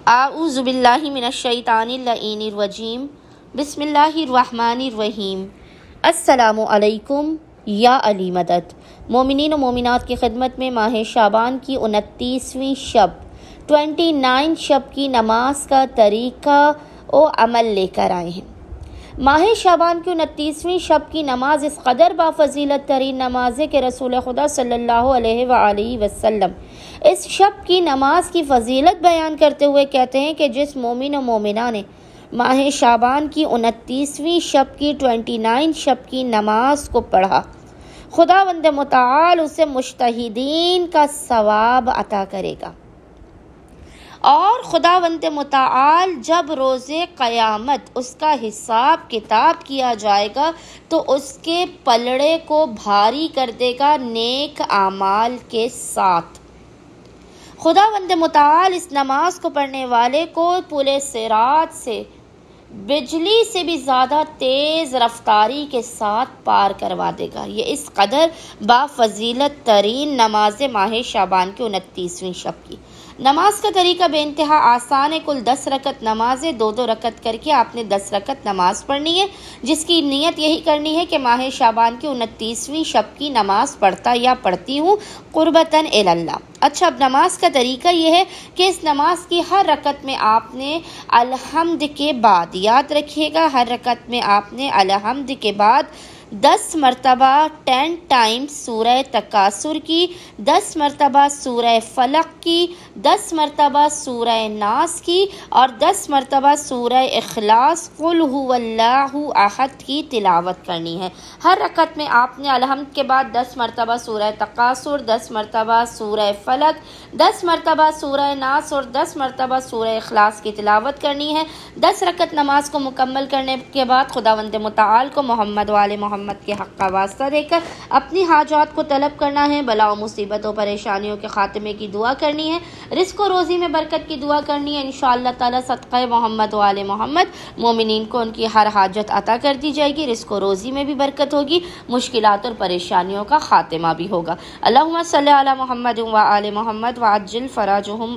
आऊज़ु बिल्लाहि मिनश्शैतानिर्रजीम बिस्मिल्लाहिर्रहमानिर्रहीम। अस्सलामु अलैकुम या अली मदद। मोमिनीन व मोमिनात की खिदमत में माह शाबान की 29वीं शब 29 शब की नमाज का तरीक़ा व अमल लेकर आए हैं। माह शाबान की 29वीं शब की नमाज इस कदर बाफ़ज़ीलत तरीन नमाज है कि रसूल खुदा सल्लल्लाहु अलैहि वसल्लम इस शब की नमाज की फ़जीलत बयान करते हुए कहते हैं कि जिस मोमिन व मोमिना ने माह शाबान की 29वीं शब की 29 शब की नमाज को पढ़ा, खुदावंद मुताल उसे मुज्तहिदीन का सवाब अता करेगा। और खुदावंद मुताल जब रोज़े क़यामत उसका हिसाब किताब किया जाएगा तो उसके पलड़े को भारी कर देगा नेक आमाल के साथ। खुदावंद मुताल इस नमाज को पढ़ने वाले को पुले सिरात से बिजली से भी ज़्यादा तेज़ रफ्तारी के साथ पार करवा देगा। ये इस कदर बाफ़ज़ीलत तरीन नमाज माह शाबान की 29वीं शब की नमाज का तरीका बेइंतहा आसान है। कुल 10 रकत नमाज है, 2-2 रकत करके आपने 10 रकत नमाज पढ़नी है, जिसकी नीयत यही करनी है कि माह शाबान की 29वीं शब की नमाज पढ़ता या पढ़ती हूँ कुर्बतन इल्लल्लाह। अच्छा, अब नमाज का तरीका यह है कि इस नमाज की हर रकत में आपने अलहम्द के बाद, याद रखिएगा, हर रकत में आपने अलहम्द के बाद 10 मरतबा 10 टाइम्स सूरह तकासुर की, 10 मरतबा सूरह फलक की, 10 मरतबा सूरह नास की और 10 मरतबा सूरह इखलास कुल हुवल्लाहु अहद की तिलावत करनी है। हर रकत में आपने अलहम्द के बाद 10 मरतबा सूरह तकासुर, 10 मरतबा सूरह फलक, 10 मरतबा सूरह नास और 10 मरतबा सूरह इखलास की तिलावत करनी है। 10 रकत नमाज को मुकम्मल करने के बाद खुदावंद मुताल को मोहम्मद वाले मोहम्मद के हक़ का वास्ता देकर अपनी हाजात को तलब करना है, बलाओं मुसीबतों परेशानियों के खात्मे की दुआ करनी है, रिज़्क़ और रोज़ी में बरकत की दुआ करनी है। इंशाअल्लाह ताला सदक़े मोहम्मद वाले मोहम्मद मोमिनीन को उनकी हर हाजत अता कर दी जाएगी, रिज़्क़ और रोज़ी में भी बरकत होगी, मुश्किलात और परेशानियों का खात्मा भी होगा। अल्लाहुम्मा सल्ली अला मुहम्मद व आले मुहम्मद व अज्जिल फ़राजुहुम।